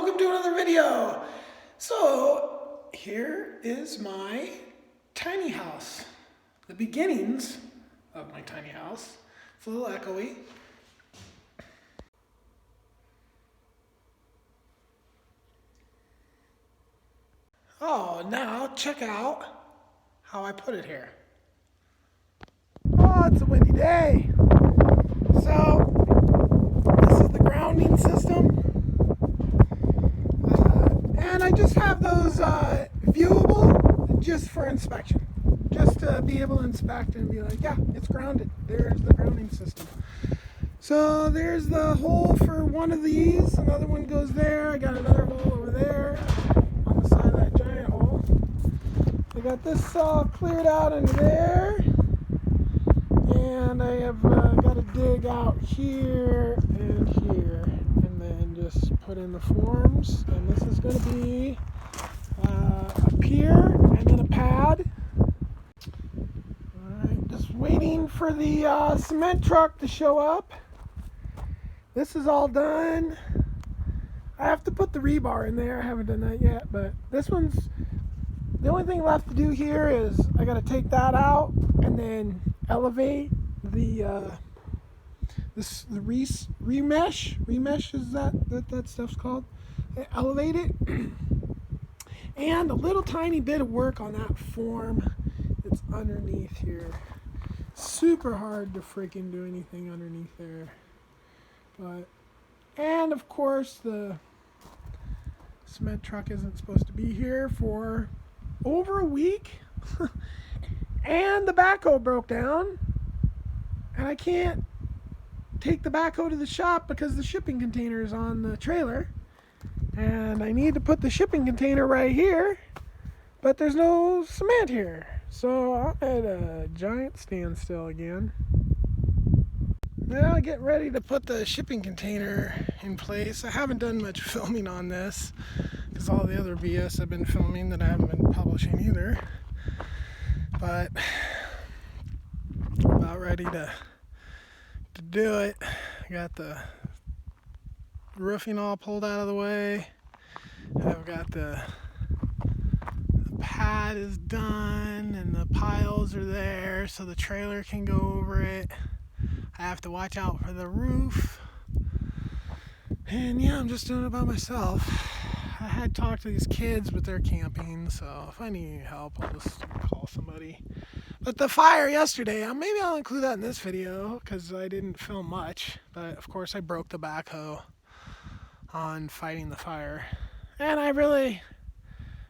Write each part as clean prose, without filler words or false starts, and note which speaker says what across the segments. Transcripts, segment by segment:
Speaker 1: welcome to another video. So here is my tiny house, the beginnings of my tiny house. It's a little echoey. Oh, now check out how I put it here. Oh, it's a windy day. So this is the grounding system. And I just have those viewable just for inspection. Just to be able to inspect and be like, yeah, it's grounded. There's the grounding system. So there's the hole for one of these. Another one goes there. I got another hole over there on the side of that giant hole. I got this all cleared out into there. And I have got to dig out here and here. And then just put in the forms. And this is going to be a pier and then a pad. Alright, just waiting for the cement truck to show up. This is all done. I have to put the rebar in there. I haven't done that yet, but this one's the only thing left to do here is I got to take that out and then elevate the remesh is that stuff's called. Elevate it. And a little tiny bit of work on that form that's underneath here. Super hard to freaking do anything underneath there. But, and of course the cement truck isn't supposed to be here for over a week. And the backhoe broke down. And I can't take the backhoe to the shop because the shipping container is on the trailer. And I need to put the shipping container right here, but there's no cement here. So I'm at a giant standstill again. Now getting ready to put the shipping container in place. I haven't done much filming on this because all the other BS I've been filming that I haven't been publishing either. But I'm about ready to do it. I got the roofing all pulled out of the way. I've got the pad is done and the piles are there so the trailer can go over it. I have to watch out for the roof. And yeah, I'm just doing it by myself. I had talked to these kids, but they're camping, so if I need help, I'll just call somebody. But the fire yesterday, maybe I'll include that in this video because I didn't film much. But of course I broke the backhoe on fighting the fire. And I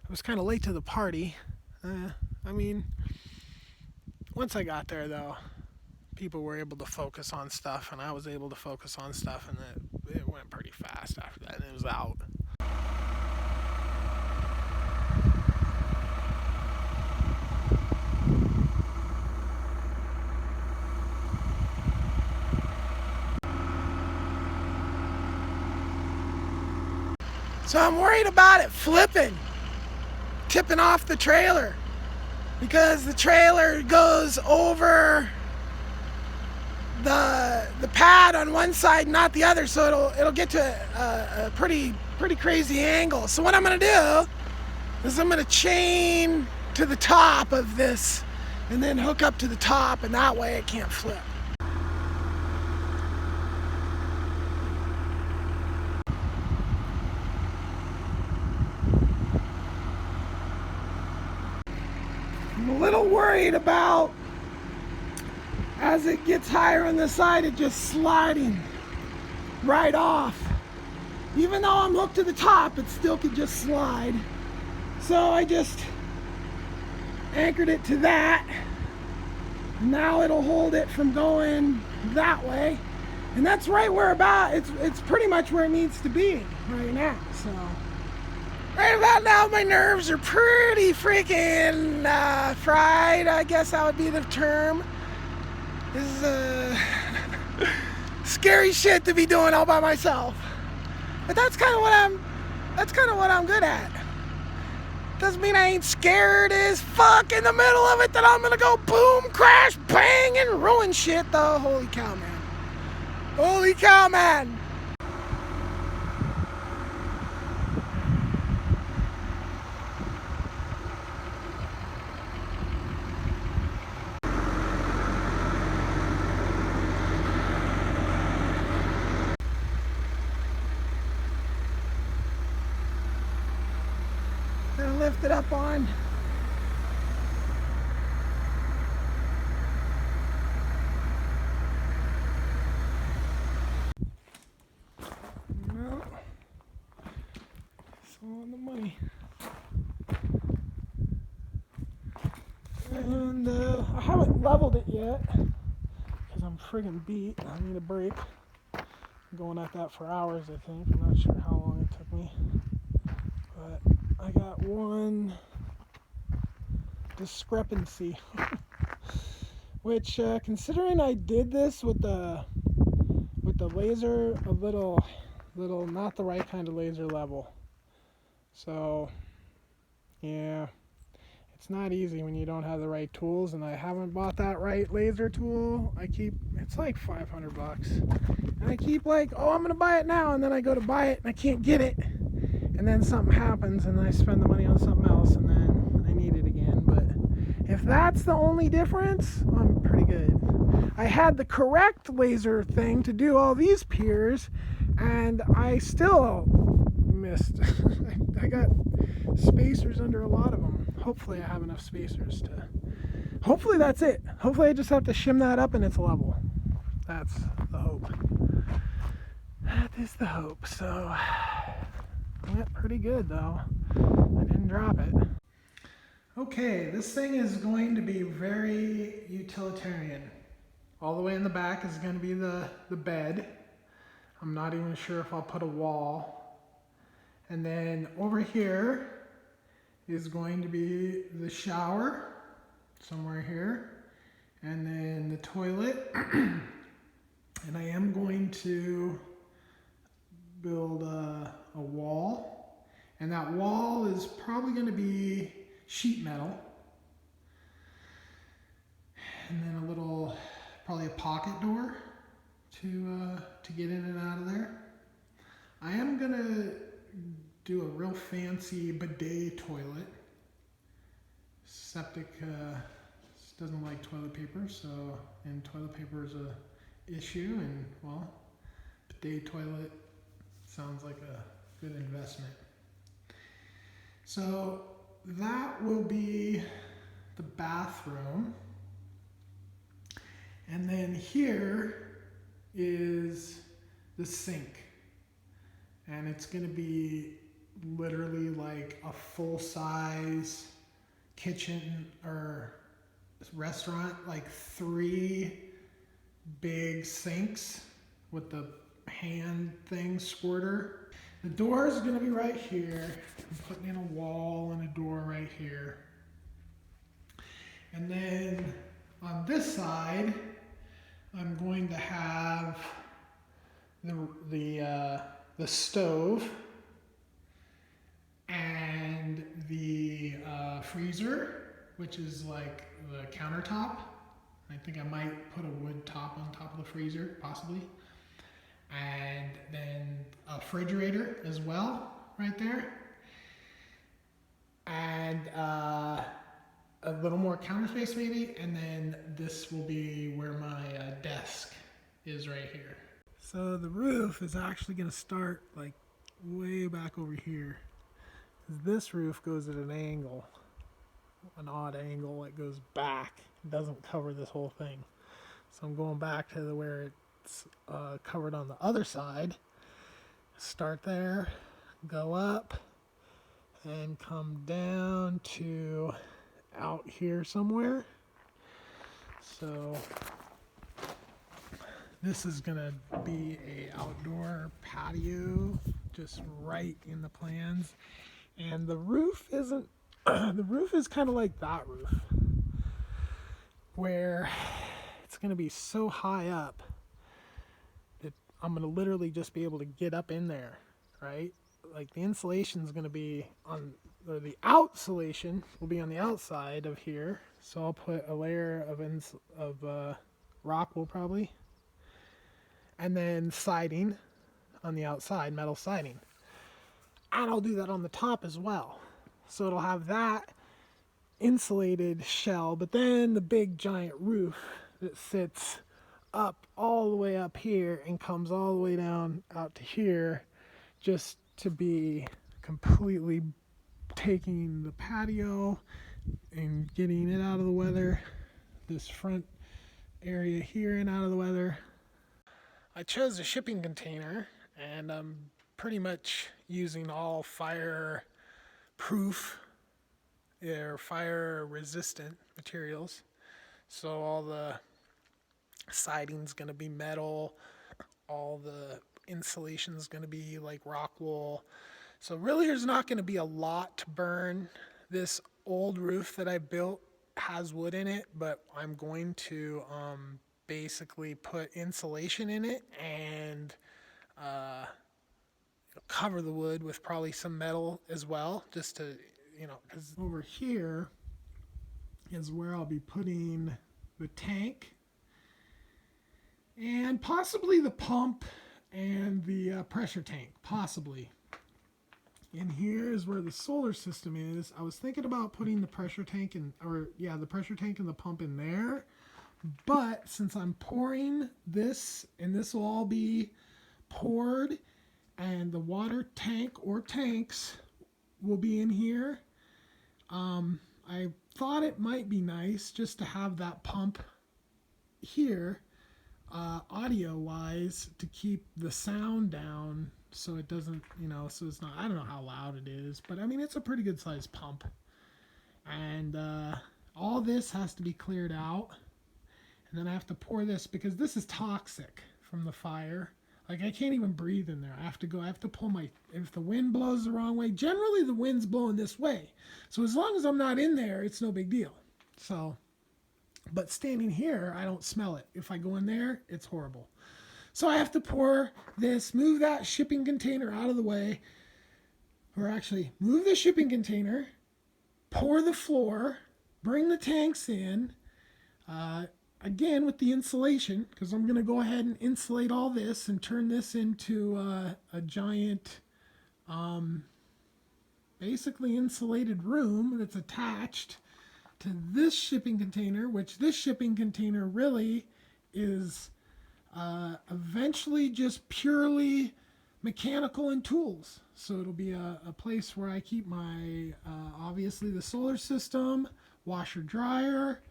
Speaker 1: was kind of late to the party. I mean, once I got there though, people were able to focus on stuff and I was able to focus on stuff and it went pretty fast after that and it was out. So I'm worried about it flipping, tipping off the trailer because the trailer goes over the pad on one side, not the other, so it'll get to a pretty crazy angle. So what I'm gonna do is I'm gonna chain to the top of this and then hook up to the top, and that way it can't flip. I'm a little worried about as it gets higher on the side, it just sliding right off. Even though I'm hooked to the top, it still could just slide. So I just anchored it to that. Now it'll hold it from going that way. And that's right where it's pretty much where it needs to be right now. So right about now, my nerves are pretty freaking fried. I guess that would be the term. This is scary shit to be doing all by myself. But that's kind of what I'm good at. Doesn't mean I ain't scared as fuck in the middle of it that I'm gonna go boom, crash, bang, and ruin shit though. Holy cow, man. Holy cow, man. left it up on. No. It's all on the money. And I haven't leveled it yet because I'm friggin' beat. I need a break. I'm going at that for hours, I think. I'm not sure how long it took me. But I got one discrepancy. Which, considering I did this with the laser a little, not the right kind of laser level. So, yeah. It's not easy when you don't have the right tools, and I haven't bought that right laser tool. It's like $500. And I keep like, oh, I'm going to buy it now, and then I go to buy it, and I can't get it. And then something happens, and I spend the money on something else, and then I need it again. But if that's the only difference, I'm pretty good. I had the correct laser thing to do all these piers, and I still missed. I got spacers under a lot of them. Hopefully I have enough spacers to... Hopefully that's it. Hopefully I just have to shim that up and it's level. That's the hope. That is the hope. So, went pretty good though. I didn't drop it. Okay, this thing is going to be very utilitarian. All the way in the back is going to be the bed. I'm not even sure if I'll put a wall. And then over here is going to be the shower, somewhere here, and then the toilet. And I am going to build a wall, and that wall is probably going to be sheet metal, and then a little, probably a pocket door to get in and out of there. I am going to do a real fancy bidet toilet. Septic doesn't like toilet paper, and toilet paper is a issue, and well, bidet toilet sounds like a good investment. So that will be the bathroom, and then here is the sink, and it's going to be literally like a full-size kitchen or restaurant, like 3 big sinks with the hand thing squirter. The door is going to be right here. I'm putting in a wall and a door right here. And then on this side, I'm going to have the stove and the freezer, which is like the countertop. I think I might put a wood top on top of the freezer, possibly. And then a refrigerator as well, right there. And a little more counter space maybe. And then this will be where my desk is right here. So the roof is actually going to start like way back over here. This roof goes at an angle, an odd angle. It goes back. It doesn't cover this whole thing. So I'm going back to where it's covered on the other side. Start there, go up, and come down to out here somewhere. So this is gonna be a outdoor patio, just right in the plans. And the roof isn't, the roof is kind of like that roof, where it's going to be so high up that I'm going to literally just be able to get up in there, right? Like the insulation is going to be on, or the outsulation will be on the outside of here. So I'll put a layer of rock wool probably, and then siding on the outside, metal siding. And I'll do that on the top as well. So it'll have that insulated shell, but then the big giant roof that sits up all the way up here and comes all the way down out to here, just to be completely taking the patio and getting it out of the weather, this front area here and out of the weather. I chose a shipping container, and I'm pretty much using all fire proof or fire resistant materials. So all the siding's going to be metal, all the insulation is going to be like rock wool. So really there's not going to be a lot to burn. This old roof that I built has wood in it, but I'm going to basically put insulation in it and cover the wood with probably some metal as well, just to, because over here is where I'll be putting the tank and possibly the pump and the pressure tank, possibly. And here is where the solar system is. I was thinking about putting the pressure tank the pressure tank and the pump in there. But since I'm pouring this, and this will all be poured, and the water tank or tanks will be in here, I thought it might be nice just to have that pump here, audio-wise, to keep the sound down. So it doesn't, so it's not, I don't know how loud it is, but I mean, it's a pretty good sized pump. And all this has to be cleared out. And then I have to pour this because this is toxic from the fire. Like I can't even breathe in there. I have to pull if the wind blows the wrong way, generally the wind's blowing this way. So as long as I'm not in there, it's no big deal. So, but standing here, I don't smell it. If I go in there, it's horrible. So I have to pour this, move that shipping container out of the way, or actually move the shipping container, pour the floor, bring the tanks in, again with the insulation, because I'm going to go ahead and insulate all this and turn this into a giant, basically insulated room that's attached to this shipping container, which this shipping container really is eventually just purely mechanical and tools. So it'll be a place where I keep my, obviously the solar system, washer dryer,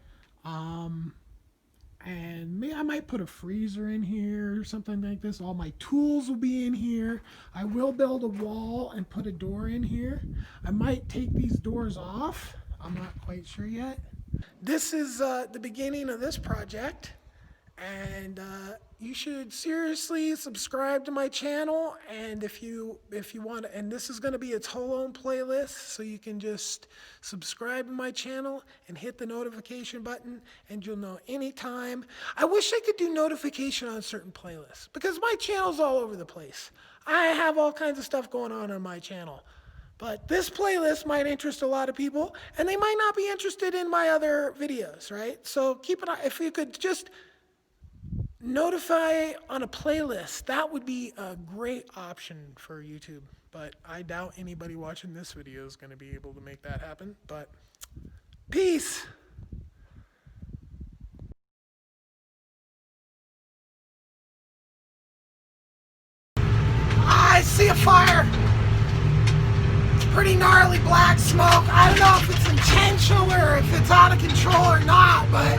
Speaker 1: and maybe I might put a freezer in here or something like this. All my tools will be in here. I will build a wall and put a door in here. I might take these doors off. I'm not quite sure yet. This is the beginning of this project. And you should seriously subscribe to my channel, and if you want to, and this is going to be its whole own playlist, so you can just subscribe to my channel and hit the notification button, and you'll know anytime. I wish I could do notification on certain playlists, because my channel's all over the place. I have all kinds of stuff going on my channel. But this playlist might interest a lot of people, and they might not be interested in my other videos, right? So keep an eye, if you could just notify on a playlist, that would be a great option for YouTube. But I doubt anybody watching this video is going to be able to make that happen. But peace. I see a fire. It's pretty gnarly black smoke. I don't know if it's intentional or if it's out of control or not, but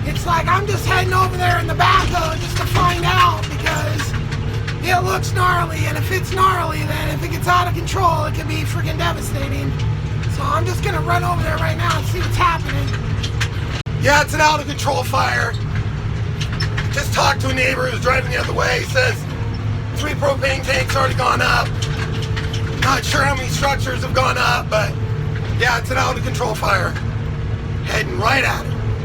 Speaker 1: it's like I'm just heading over there in the backhoe just to find out, because it looks gnarly, and if it's gnarly, then if it gets out of control, it can be freaking devastating. So I'm just gonna run over there right now and see what's happening. Yeah, it's an out of control fire. Just talked to a neighbor who's driving the other way. He says 3 propane tanks already gone up. Not sure how many structures have gone up, but yeah, it's an out of control fire. Heading right at it.